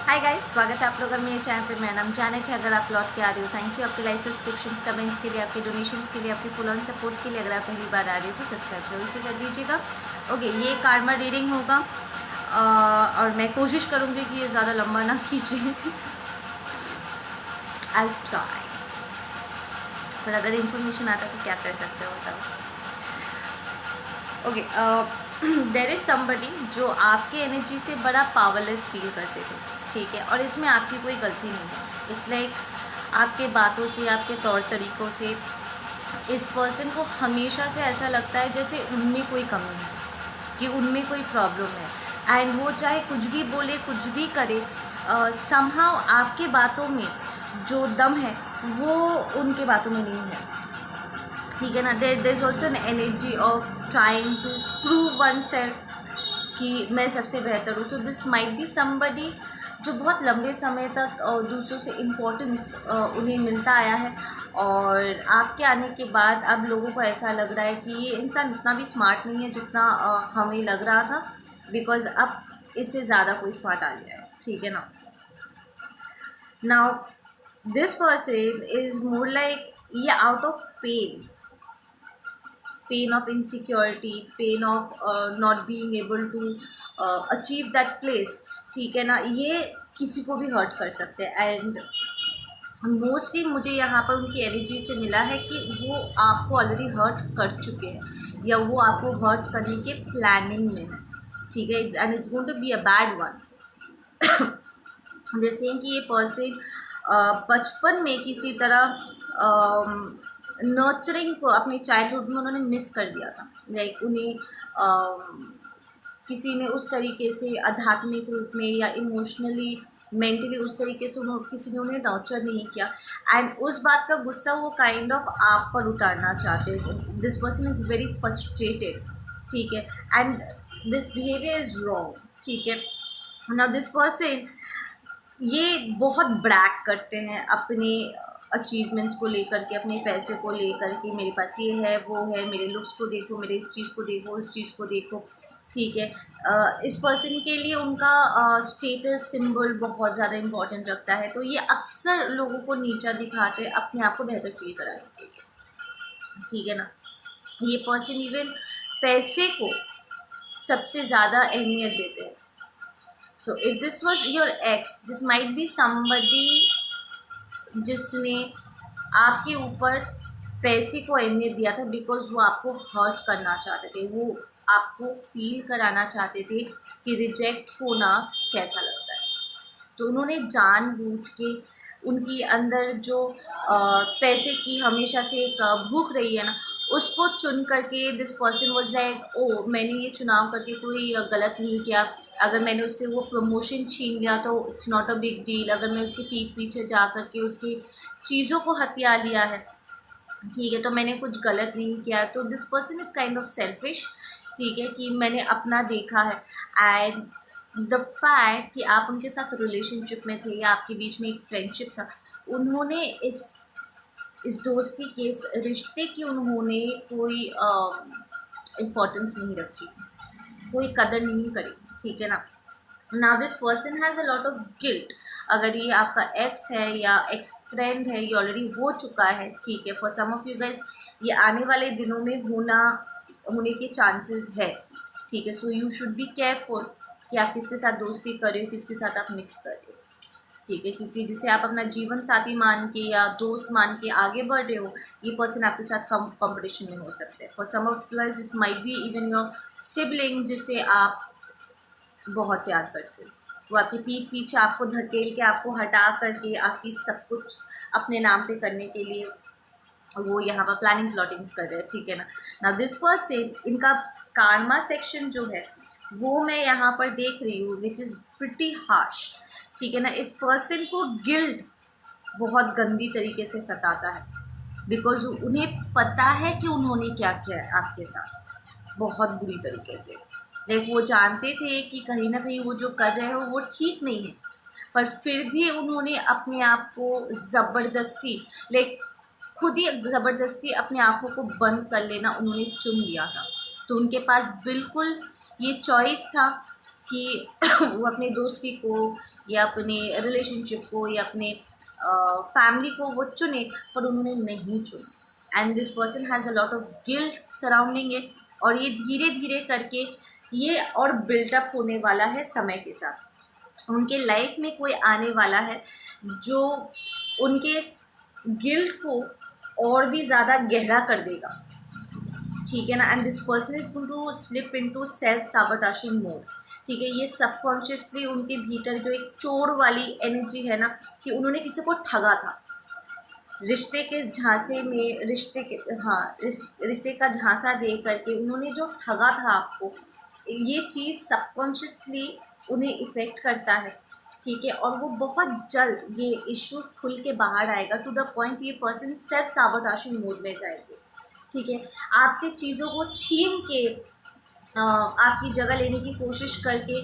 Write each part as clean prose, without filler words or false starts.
Hi guys, स्वागत है आप लोगों का मेरे चैनल पे। मेरा नाम जानेट है। अगर आप लौट के आ रहे हो, थैंक यू आपके लाइक, सब्सक्रिप्शंस, कमेंट्स के लिए, आपके डोनेशंस के लिए, आपके फुल ऑन सपोर्ट के लिए। अगर आप पहली बार आ रहे हो तो सब्सक्राइब जरूर से कर दीजिएगा। ओके, ये कार्मा रीडिंग होगा और मैं कोशिश करूँगी कि ये ज़्यादा लंबा ना खींचे। आई ट्राई, पर अगर इन्फॉर्मेशन आता तो क्या कर सकते हो बताओ। ओके, देयर इज़ समबडी जो आपके एनर्जी से बड़ा पावरलेस फील करते थे, ठीक है, और इसमें आपकी कोई गलती नहीं है। इट्स लाइक आपके बातों से, आपके तौर तरीक़ों से इस पर्सन को हमेशा से ऐसा लगता है जैसे उनमें कोई कमी है, कि उनमें कोई प्रॉब्लम है। एंड वो चाहे कुछ भी बोले, कुछ भी करे, समहाउ आपके बातों में जो दम है वो उनके बातों में नहीं है, ठीक है ना। There is also an energy of trying to prove oneself कि मैं सबसे बेहतर हूँ। So this might be somebody जो बहुत लंबे समय तक दूसरों से इम्पोर्टेंस उन्हें मिलता आया है, और आपके आने के बाद अब लोगों को ऐसा लग रहा है कि ये इंसान इतना भी स्मार्ट नहीं है जितना हमें लग रहा था, बिकॉज अब इससे ज़्यादा कोई स्मार्ट आ गया है, ठीक है ना। Now this person is more like ये out of pain of insecurity, pain of not being able to achieve that place, ठीक है ना। ये किसी को भी हर्ट कर सकते हैं। एंड मोस्टली मुझे यहाँ पर उनकी एनर्जी से मिला है कि वो आपको ऑलरेडी हर्ट कर चुके हैं, या वो आपको हर्ट करने के प्लानिंग में है, ठीक है। And it's going to be a bad one. जैसे कि ये पर्सन बचपन में किसी तरह नर्चरिंग को अपने चाइल्डहुड में उन्होंने मिस कर दिया था। लाइक उन्हें किसी ने उस तरीके से आध्यात्मिक रूप में या इमोशनली, मेंटली उस तरीके से किसी ने उन्हें नर्चर नहीं किया। एंड उस बात का गुस्सा वो काइंड ऑफ आप पर उतारना चाहते हैं। This person is very frustrated, ठीक है, and this behaviour is wrong, ठीक है। नाउ दिस पर्सन ये बहुत ब्रैग करते हैं अपने अचीवमेंट्स को लेकर के, अपने पैसे को लेकर के, मेरे पास ये है, वो है, मेरे लुक्स को देखो, मेरे इस चीज़ को देखो, इस चीज़ को देखो, ठीक है। इस पर्सन के लिए उनका स्टेटस सिंबल बहुत ज़्यादा इम्पोर्टेंट रखता है, तो ये अक्सर लोगों को नीचा दिखाते हैं अपने आप को बेहतर फील कराने के लिए, ठीक है ना। ये पर्सन इवन पैसे को सबसे ज़्यादा अहमियत देते हैं। So if this was your x, this might be somebody जिसने आपके ऊपर पैसे को अहमियत दिया था, बिकॉज वो आपको हर्ट करना चाहते थे, वो आपको फील कराना चाहते थे कि रिजेक्ट होना कैसा लगता है। तो उन्होंने जानबूझ के उनकी अंदर जो पैसे की हमेशा से एक भूख रही है ना, उसको चुन करके दिस पर्सन वाज लाइक, ओ मैंने ये चुनाव करके कोई गलत नहीं किया। अगर मैंने उससे वो प्रमोशन छीन लिया तो it's not a big deal. अगर मैं उसके पीठ पीछे जा कर के उसकी चीज़ों को हथिया लिया है, ठीक है, तो मैंने कुछ गलत नहीं किया। तो this person is kind of selfish, ठीक है, कि मैंने अपना देखा है। एंड द फैक्ट कि आप उनके साथ रिलेशनशिप में थे या आपके बीच में एक फ्रेंडशिप था, उन्होंने इस दोस्ती के, इस रिश्ते की उन्होंने कोई इम्पोर्टेंस नहीं रखी, कोई कदर नहीं करी, ठीक है ना। Now this person has a lot of guilt. अगर ये आपका एक्स है या एक्स फ्रेंड है, ये ऑलरेडी हो चुका है, ठीक है। For some of you guys ये आने वाले दिनों में होने के चांसेस है, ठीक है। So you should be careful कि आप किसके साथ दोस्ती कर रहे हो, किसके साथ आप मिक्स कर रहे हो, ठीक है, क्योंकि जिसे आप अपना जीवन साथी मान के या दोस्त मान के आगे बढ़ रहे हो, ये पर्सन आपके साथ कंपटीशन में हो सकते हैं। For some of you guys this might be even your sibling, जिसे आप बहुत प्यार करते हो। वो आपके पीठ पीछे आपको धकेल के, आपको हटा करके, आपकी सब कुछ अपने नाम पे करने के लिए वो यहाँ पर प्लानिंग प्लॉटिंग्स कर रहे हैं, ठीक है ना। ना दिस पर्सन, इनका कार्मा सेक्शन जो है वो मैं यहाँ पर देख रही हूँ, विच इज़ प्रिटी हार्श, ठीक है ना। इस पर्सन को गिल्ट बहुत गंदी तरीके से सताता है, बिकॉज उन्हें पता है कि उन्होंने क्या किया है आपके साथ, बहुत बुरी तरीके से। लाइक वो जानते थे कि कहीं ना कहीं वो जो कर रहे हो वो ठीक नहीं है, पर फिर भी उन्होंने अपने आप को ज़बरदस्ती, लाइक खुद ही ज़बरदस्ती अपने आँखों को बंद कर लेना उन्होंने चुन लिया था। तो उनके पास बिल्कुल ये चॉइस था कि वो अपने दोस्ती को या अपने रिलेशनशिप को या अपने फैमिली को वो चुने, पर उन्होंने नहीं चुना। And this person has a lot of guilt surrounding it, और ये धीरे धीरे करके ये और बिल्टअप होने वाला है समय के साथ। उनके लाइफ में कोई आने वाला है जो उनके गिल्ट को और भी ज़्यादा गहरा कर देगा, ठीक है ना। And this person is going to slip into self sabotaging mode, ठीक है। ये सबकॉन्शियसली उनके भीतर जो एक चोर वाली एनर्जी है ना, कि उन्होंने किसी को ठगा था, रिश्ते के झांसे में, रिश्ते का झांसा दे करके उन्होंने जो ठगा था आपको, ये चीज़ सबकॉन्शियसली उन्हें इफ़ेक्ट करता है, ठीक है। और वो बहुत जल्द ये इशू खुल के बाहर आएगा, टू द पॉइंट ये पर्सन सेल्फ साबोटाशिंग मोड में जाएंगे, ठीक है। आपसे चीज़ों को छीन के आपकी जगह लेने की कोशिश करके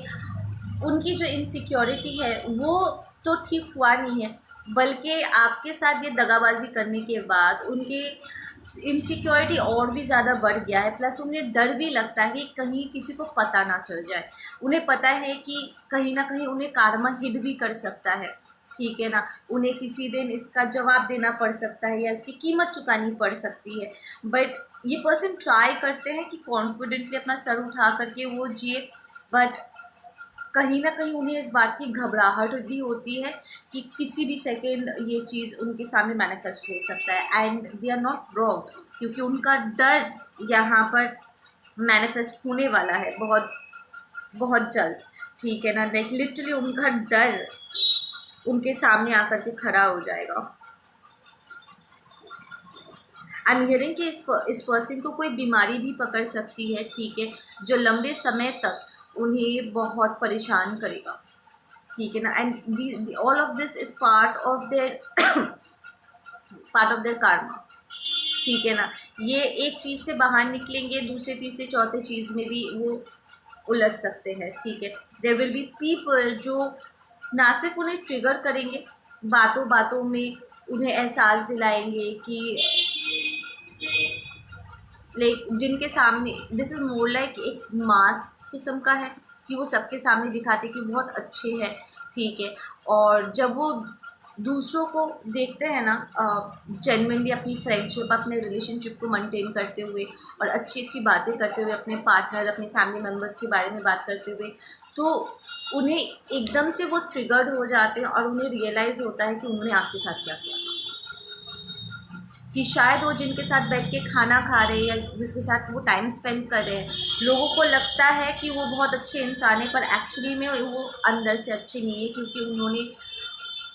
उनकी जो इनसिक्योरिटी है वो तो ठीक हुआ नहीं है, बल्कि आपके साथ ये दगाबाजी करने के बाद उनके इनसिक्योरिटी और भी ज़्यादा बढ़ गया है। प्लस उन्हें डर भी लगता है कि कहीं किसी को पता ना चल जाए। उन्हें पता है कि कहीं ना कहीं उन्हें कार्मा हिट भी कर सकता है, ठीक है ना। उन्हें किसी दिन इसका जवाब देना पड़ सकता है या इसकी कीमत चुकानी पड़ सकती है। बट ये पर्सन ट्राई करते हैं कि कॉन्फिडेंटली अपना सर उठा करके वो जिए, बट कहीं ना कहीं उन्हें इस बात की घबराहट भी होती है कि किसी भी सेकेंड ये चीज़ उनके सामने मैनिफेस्ट हो सकता है। And they are not wrong, क्योंकि उनका डर यहाँ पर मैनिफेस्ट होने वाला है बहुत बहुत जल्द, ठीक है ना। लाइक लिटरली उनका डर उनके सामने आकर के खड़ा हो जाएगा। आई एम हियरिंग कि इस पर्सन को कोई बीमारी भी पकड़ सकती है, ठीक है, जो लंबे समय तक उन्हें बहुत परेशान करेगा, ठीक है ना। And all of this is part of their Karma, ठीक है ना। ये एक चीज़ से बाहर निकलेंगे, दूसरे तीसरे चौथे चीज़ में भी वो उलझ सकते हैं, ठीक है। देयर विल बी पीपल जो ना सिर्फ उन्हें ट्रिगर करेंगे, बातों बातों में उन्हें एहसास दिलाएंगे कि लाइक जिनके सामने दिस इज़ मोर लाइक एक मास्क किस्म का है, कि वो सबके सामने दिखाते कि बहुत अच्छे हैं, ठीक है। और जब वो दूसरों को देखते हैं ना जेन्युइनली अपनी फ्रेंडशिप, अपने रिलेशनशिप को मेंटेन करते हुए और अच्छी अच्छी बातें करते हुए, अपने पार्टनर, अपने फैमिली मेम्बर्स के बारे में बात करते हुए, तो उन्हें एकदम से वो ट्रिगर्ड हो जाते हैं और उन्हें रियलाइज़ होता है कि उन्होंने आपके साथ क्या किया, कि शायद वो जिनके साथ बैठ के खाना खा रहे हैं या जिसके साथ वो टाइम स्पेंड कर रहे हैं, लोगों को लगता है कि वो बहुत अच्छे इंसान है, पर एक्चुअली में वो अंदर से अच्छे नहीं है, क्योंकि उन्होंने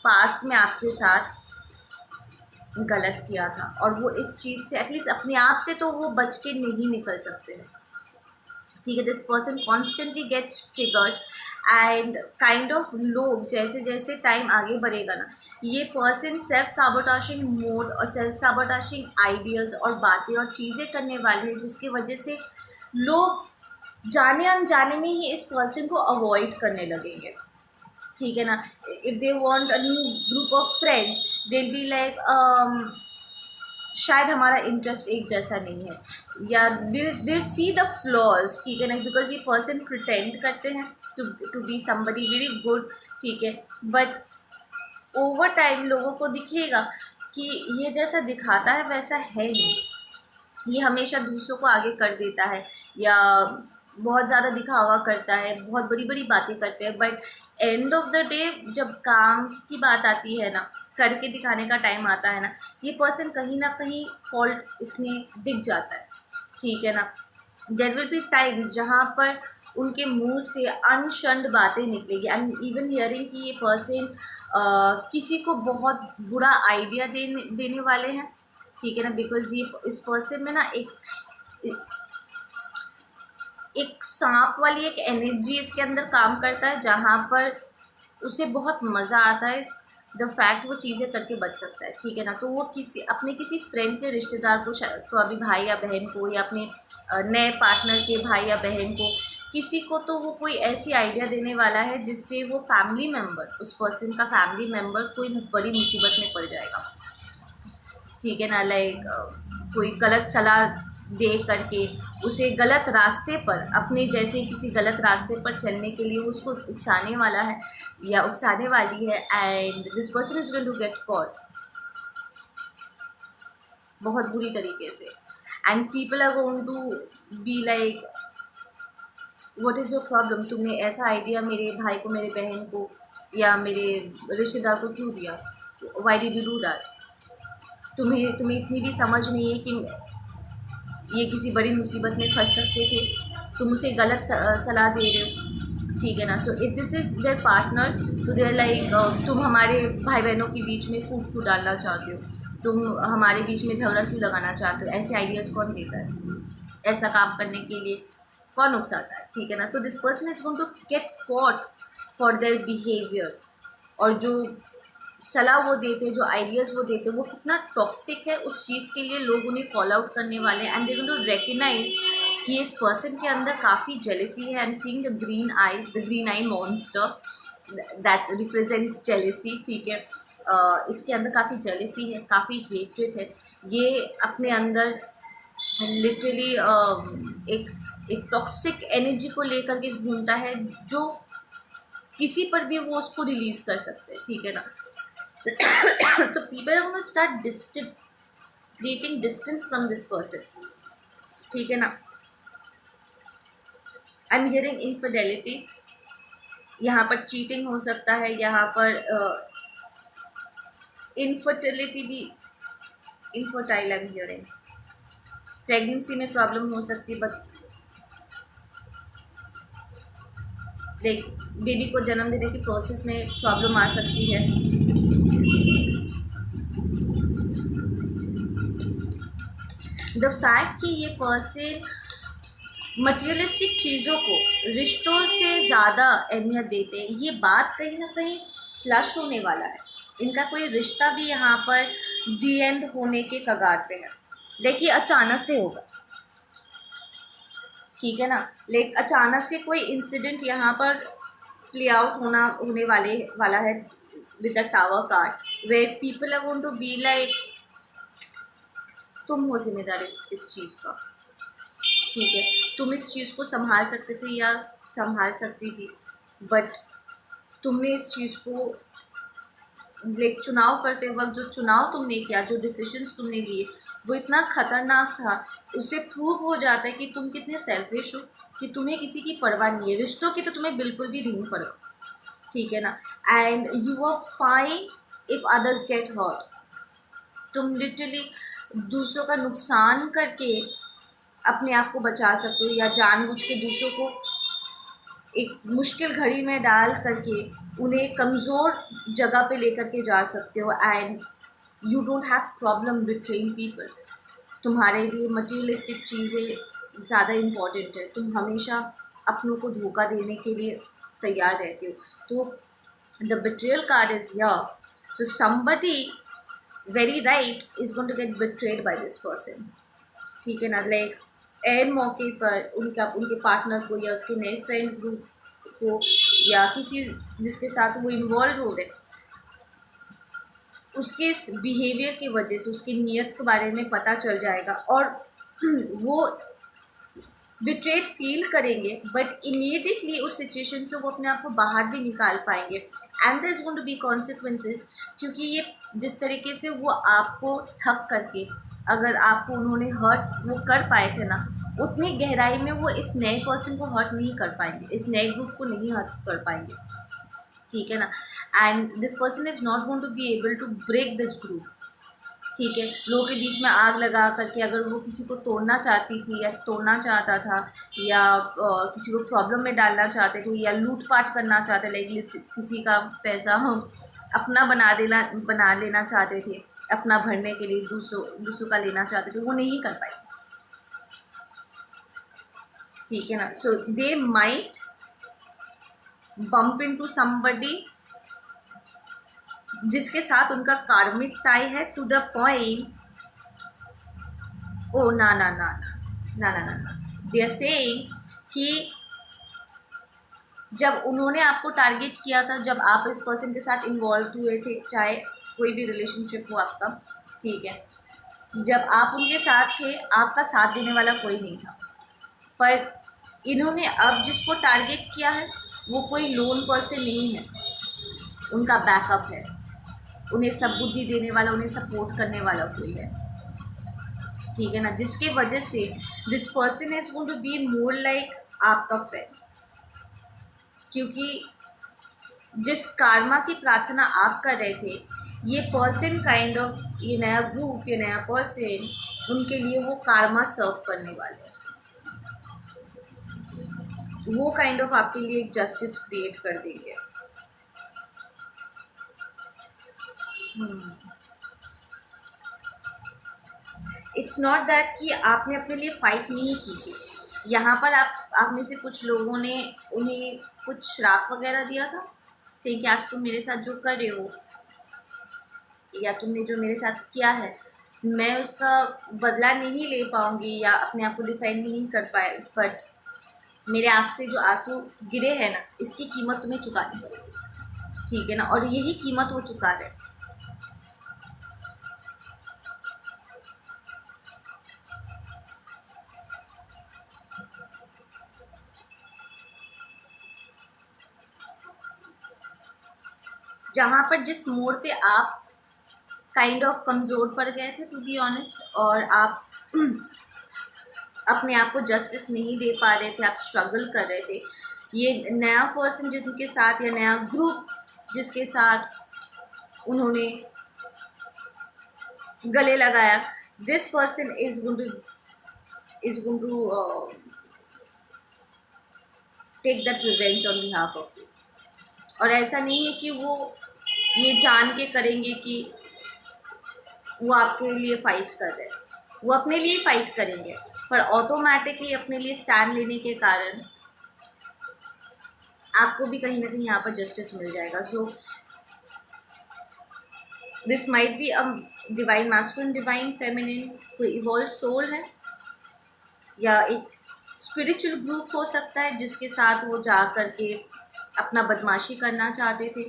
पास्ट में आपके साथ गलत किया था। और वो इस चीज़ से एटलीस्ट अपने आप से तो वो बच के नहीं निकल सकते हैं, ठीक है। This person constantly gets triggered and kind of लोग जैसे जैसे टाइम आगे बढ़ेगा ना, ये पर्सन सेल्फ साबोटाशिंग मोड और सेल्फ साबोटाशिंग आइडियाज़ और बातें और चीज़ें करने वाले हैं, जिसकी वजह से लोग जाने अनजाने में ही इस पर्सन को अवॉइड करने लगेंगे, ठीक है ना। If they want a new group of friends, they will be like शायद हमारा इंटरेस्ट एक जैसा नहीं है, या दिल सी द फ्लॉज, ठीक है ना। बिकॉज ये पर्सन प्रिटेंड करते हैं to be somebody very good, ठीक है। बट ओवर टाइम लोगों को दिखेगा कि ये जैसा दिखाता है वैसा है नहीं, ये हमेशा दूसरों को आगे कर देता है, या बहुत ज़्यादा दिखावा करता है, बहुत बड़ी बड़ी बातें करते हैं, but end of the day जब काम की बात आती है ना, करके दिखाने का टाइम आता है ना, ये पर्सन कहीं ना कहीं फॉल्ट इसमें दिख जाता है, ठीक है ना। देयर विल बी टाइम्स जहाँ पर उनके मुंह से अनशंड बातें निकलेगी। आई एम इवन हियरिंग कि ये पर्सन किसी को बहुत बुरा आइडिया देने वाले हैं, ठीक है ना। बिकॉज ये इस पर्सन में ना एक सांप वाली एक एनर्जी इसके अंदर काम करता है, जहाँ पर उसे बहुत मज़ा आता है द फैक्ट वो चीज़ें करके बच सकता है, ठीक है ना। तो वो किसी फ्रेंड के रिश्तेदार को, तो अभी भाई या बहन को, या अपने नए पार्टनर के भाई या बहन को, किसी को तो वो कोई ऐसी आइडिया देने वाला है जिससे वो फैमिली मेम्बर, उस पर्सन का फैमिली मेम्बर कोई बड़ी मुसीबत में पड़ जाएगा, ठीक है ना। लाइक कोई गलत सलाह दे करके उसे गलत रास्ते पर, अपने जैसे किसी गलत रास्ते पर चलने के लिए उसको उकसाने वाला है या उकसाने वाली है, and this person is going to get caught बहुत बुरी तरीके से। And people are going to be like what is your problem, तुमने ऐसा आइडिया मेरे भाई को, मेरे बहन को या मेरे रिश्तेदार को क्यों दिया, why did you do that, तुम्हें तुम्हें इतनी भी समझ नहीं है कि ये किसी बड़ी मुसीबत में फंस सकते थे, तुम उसे गलत सलाह दे रहे हो, ठीक है ना। So if this is there partner तो देयर लाइक तुम हमारे भाई बहनों के बीच में फूट क्यों डालना चाहते हो, तुम हमारे बीच में झगड़ा क्यों लगाना चाहते हो, ऐसे आइडियाज़ कौन देता है, ऐसा काम करने के लिए कौन उकसाता है, ठीक है ना। तो this person is going to get caught for their behaviour, और जो सलाह वो देते हैं, जो आइडियाज़ वो देते हैं, वो कितना टॉक्सिक है, उस चीज़ के लिए लोग उन्हें फॉलो आउट करने वाले हैं। And they going to recognise कि इस पर्सन के अंदर काफ़ी जेलेसी है। I am seeing the green eyes, the green eye monster that represents jealousy, ठीक है। इसके अंदर काफ़ी जेलेसी है, काफ़ी हेट्रेड है, ये अपने अंदर लिटरली एक एक टॉक्सिक एनर्जी को लेकर के घूमता है, जो किसी पर भी वो उसको रिलीज कर सकते हैं, ठीक है ना। So people are going to start creating distance from this person, ठीक है ना। आई एम हियरिंग इनफिडेलिटी, यहाँ पर चीटिंग हो सकता है, यहाँ पर इनफर्टिलिटी भी, infertile I am hearing, pregnancy में प्रॉब्लम हो सकती है, बट लाइक बेबी को जन्म देने की प्रोसेस में प्रॉब्लम आ सकती है। द फैक्ट कि ये पर्सन मटेरियलिस्टिक चीज़ों को रिश्तों से ज़्यादा अहमियत देते हैं, ये बात कहीं ना कहीं फ्लश होने वाला है। इनका कोई रिश्ता भी यहाँ पर दी एंड होने के कगार पे है, देखिए अचानक से होगा, ठीक है ना। लाइक अचानक से कोई इंसिडेंट यहाँ पर प्ले आउट होने वाला है with the tower card, where people are going to be like तुम हो जिम्मेदार इस चीज़ का, ठीक है, तुम इस चीज़ को संभाल सकते थे या संभाल सकती थी, बट तुमने इस चीज़ को लाइक चुनाव करते वक्त जो चुनाव तुमने किया, जो डिसीजंस तुमने लिए, वो इतना खतरनाक था। उससे प्रूव हो जाता है कि तुम कितने सेल्फिश हो, कि तुम्हें किसी की परवाह नहीं है, रिश्तों की तो तुम्हें बिल्कुल भी नहीं परवाह, ठीक है ना। And you are fine if others get hurt, तुम लिटरली दूसरों का नुकसान करके अपने आप को बचा सकते हो, या जानबूझ के दूसरों को एक मुश्किल घड़ी में डाल करके उन्हें कमज़ोर जगह पे लेकर के जा सकते हो। And you don't have problem betraying people, तुम्हारे लिए मटीरियलिस्टिक चीज़ें ज़्यादा इम्पॉर्टेंट है, तुम हमेशा अपनों को धोखा देने के लिए तैयार रहते हो। तो the betrayal card is here, so somebody very right is going to get betrayed by this person, ठीक है ना। लाइक एन मौके पर उनके पार्टनर को या उसके नए फ्रेंड ग्रुप को या किसी जिसके साथ वो इन्वॉल्व हो रहे, उसके इस बिहेवियर की वजह से उसकी नीयत के बारे में पता चल जाएगा, और वो बिट्रेड फील करेंगे, बट इमीडिएटली उस सिचुएशन से वो अपने आप को बाहर भी निकाल पाएंगे। And there is going to be consequences, क्योंकि ये जिस तरीके से वो आपको ठग करके अगर आपको उन्होंने हर्ट वो कर पाए थे ना, उतनी गहराई में वो इस नए पर्सन को हर्ट नहीं कर पाएंगे, इस नए ग्रुप को नहीं हर्ट कर पाएंगे, ठीक है ना। And this person is not going to be able to break this group, ठीक है। लोगों के बीच में आग लगा करके अगर वो किसी को तोड़ना चाहती थी या तोड़ना चाहता था, या किसी को प्रॉब्लम में डालना चाहते थे, या लूटपाट करना चाहते, लाइक किसी का पैसा हम अपना बना लेना चाहते थे, अपना भरने के लिए दूसरों का लेना चाहते थे, वो नहीं कर पाए, ठीक है ना। So they might bump into somebody जिसके साथ उनका कार्मिक टाई है, टू द पॉइंट, ओ ना ना ना ना ना ना ना ना, दे आर सेइंग कि जब उन्होंने आपको टारगेट किया था, जब आप इस पर्सन के साथ इन्वॉल्व हुए थे, चाहे कोई भी रिलेशनशिप हो आपका, ठीक है, जब आप उनके साथ थे आपका साथ देने वाला कोई नहीं था, पर इन्होंने अब जिसको टारगेट किया है वो कोई लोन पर्सन नहीं है, उनका बैकअप है, उन्हें सब बुद्धि देने वाला, उन्हें सपोर्ट करने वाला कोई है, ठीक है ना, जिसके वजह से this person is going to be more like आपका फ्रेंड। क्योंकि जिस कार्मा की प्रार्थना आप कर रहे थे, ये पर्सन काइंड ऑफ, ये नया ग्रुप, ये नया पर्सन, उनके लिए वो कार्मा सर्व करने वाले हैं, वो काइंड ऑफ आपके लिए एक जस्टिस क्रिएट कर देंगे। इट्स नॉट दैट कि आपने अपने लिए फाइट नहीं की थी, यहाँ पर आप में से कुछ लोगों ने उन्हें कुछ श्राप वगैरह दिया था, से कि आज तुम मेरे साथ जो कर रहे हो या तुमने जो मेरे साथ किया है मैं उसका बदला नहीं ले पाऊँगी या अपने आप को डिफाइन नहीं कर पाए, बट मेरे आँख से जो आंसू गिरे हैं ना, इसकी कीमत तुम्हें चुकानी पड़ेगी, ठीक है ना, और यही कीमत वो चुका रहे। जहाँ पर जिस मोड़ पे आप काइंड ऑफ कमज़ोर पड़ गए थे टू बी ऑनेस्ट, और आप अपने आप को जस्टिस नहीं दे पा रहे थे, आप स्ट्रगल कर रहे थे, ये नया पर्सन जिनके साथ या नया ग्रुप जिसके साथ उन्होंने गले लगाया, this person is going to take that revenge on behalf of you. और ऐसा नहीं है कि वो ये जान के करेंगे कि वो आपके लिए फ़ाइट कर रहे हैं, वो अपने लिए फ़ाइट करेंगे, पर ऑटोमेटिकली अपने लिए स्टैंड लेने के कारण आपको भी कहीं ना कहीं यहाँ पर जस्टिस मिल जाएगा। सो this might be a divine masculine, divine feminine, कोई इवॉल्व सोल है या एक स्पिरिचुअल ग्रुप हो सकता है जिसके साथ वो जा कर के अपना बदमाशी करना चाहते थे,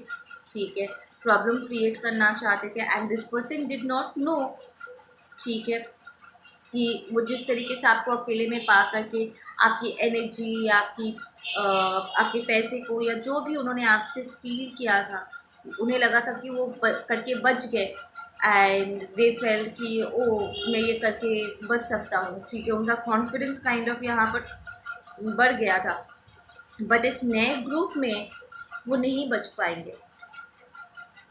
ठीक है, प्रॉब्लम क्रिएट करना चाहते थे, and this person did not know, ठीक है, कि वो जिस तरीके से आपको अकेले में पा करके आपकी एनर्जी या आपके पैसे को या जो भी उन्होंने आपसे स्टील किया था, उन्हें लगा था कि वो करके बच गए, एंड दे फेल कि ओ मैं ये करके बच सकता हूँ, ठीक है, उनका कॉन्फिडेंस काइंड ऑफ यहाँ पर बढ़ गया था, बट इस नए ग्रुप में वो नहीं बच पाएंगे,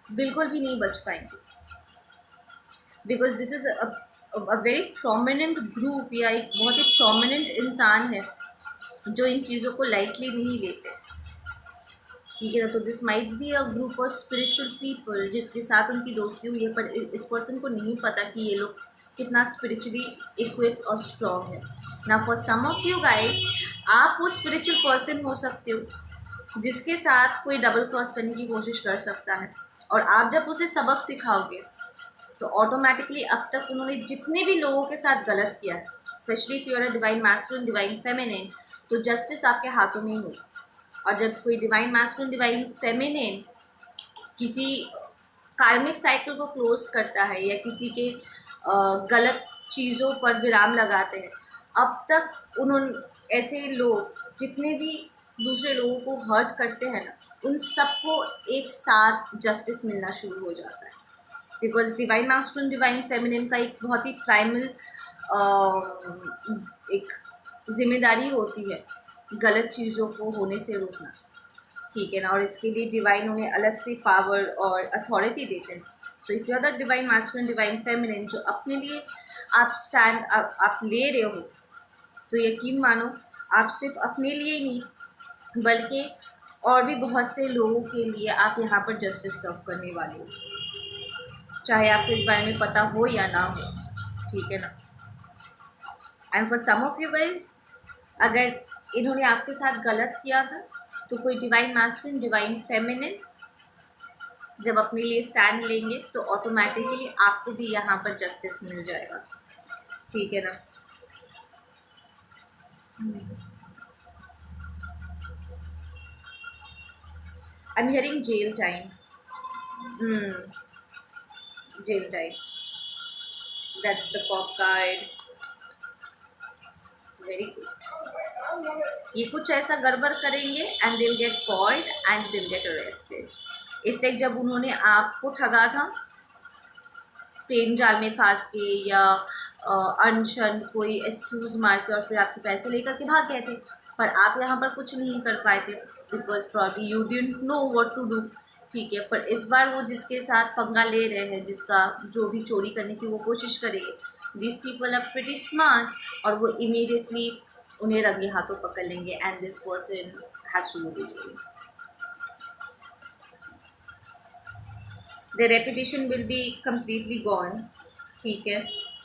बिल्कुल भी नहीं बच पाएंगे, because this is a very prominent group, या एक बहुत ही प्रोमिनेंट इंसान है जो इन चीज़ों को लाइटली नहीं लेते, ठीक है ना। तो this might be a group of spiritual people जिसके साथ उनकी दोस्ती हुई है, पर इस पर्सन को नहीं पता कि ये लोग कितना स्पिरिचुअली इक्विप्ड और स्ट्रॉन्ग है ना। For some of you guys, आप वो स्पिरिचुअल पर्सन हो सकते हो जिसके साथ कोई डबल क्रॉस करने की कोशिश कर सकता है, और आप जब उसे सबक सिखाओगे तो ऑटोमेटिकली अब तक उन्होंने जितने भी लोगों के साथ गलत किया है, specially if you are a divine masculine, divine feminine, तो जस्टिस आपके हाथों में ही होगा। और जब कोई डिवाइन मैस्कुलिन, डिवाइन फेमिनिन किसी कार्मिक साइकिल को क्लोज करता है या किसी के गलत चीज़ों पर विराम लगाते हैं, अब तक उन्होंने ऐसे लोग जितने भी दूसरे लोगों को हर्ट करते हैं ना, उन सबको एक साथ जस्टिस मिलना शुरू हो जाता है, because divine masculine, divine feminine का एक बहुत ही प्राइमल एक जिम्मेदारी होती है गलत चीज़ों को होने से रोकना, ठीक है ना, और इसके लिए डिवाइन उन्हें अलग से पावर और अथॉरिटी देते हैं। So if you are the divine masculine, divine feminine, जो अपने लिए आप स्टैंड आप ले रहे हो, तो यकीन मानो आप सिर्फ अपने लिए ही नहीं बल्कि और भी बहुत से लोगों के लिए आप यहाँ पर जस्टिस सर्व करने वाले हो, चाहे आपको इस बारे में पता हो या ना हो, ठीक है ना। And for some of you guys, अगर इन्होंने आपके साथ गलत किया था, तो कोई डिवाइन मास्कुलिन, डिवाइन फेमिनिन जब अपने लिए स्टैंड लेंगे तो ऑटोमेटिकली आपको भी यहाँ पर जस्टिस मिल जाएगा, ठीक है ना। I am hearing jail time, jail time, that's the cop card. Very good. ये कुछ ऐसा गड़बड़ करेंगे and they'll get caught and they'll get arrested. इसलिए जब उन्होंने आपको ठगा था प्रेम जाल में फांस के या अनशन कोई एक्सक्यूज मार के और फिर आपके पैसे लेकर के भाग गए थे, पर आप यहाँ पर कुछ नहीं कर पाए थे because probably you didn't know what to do. ठीक है, पर इस बार वो जिसके साथ पंगा ले रहे हैं, जिसका जो भी चोरी करने की वो कोशिश करेंगे, this people are pretty smart और वो इमीडिएटली उन्हें रंगे हाथों पकड़ लेंगे and this person has to go to. The reputation will be completely gone. ठीक है,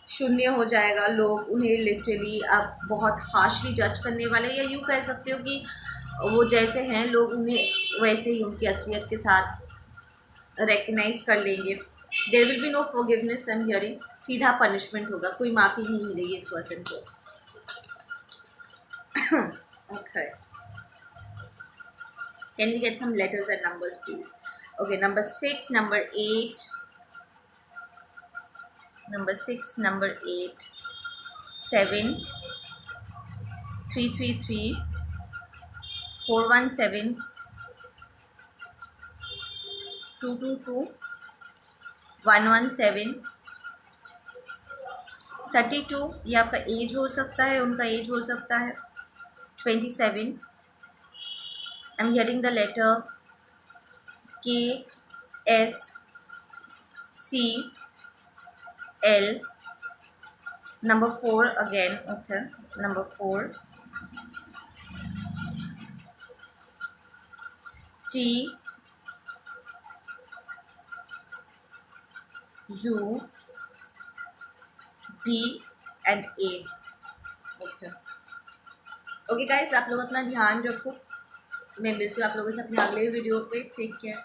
शून्य हो जाएगा। लोग उन्हें लिटरली अब बहुत हार्शली जज करने वाले, या यूँ कह सकते हो कि वो जैसे हैं लोग उन्हें वैसे ही उनकी असलियत के साथ रिकग्नाइज कर लेंगे। There will be no forgiveness I am hearing. सीधा पनिशमेंट होगा, कोई माफ़ी नहीं मिलेगी इस पर्सन को। Okay, can we get some letters and numbers please? Okay, number 6, number 8, number 6, number 8, 7, 333, 417, 222, 117, 32, ये आपका एज हो सकता है, उनका एज हो सकता है, 27, I am getting the letter K S C L, number 4 again, okay, number 4, T U B and A। Okay okay guys, आप लोग अपना ध्यान रखो। मैं मिलती हूँ आप लोगों से अपने अगले वीडियो पे। Take care.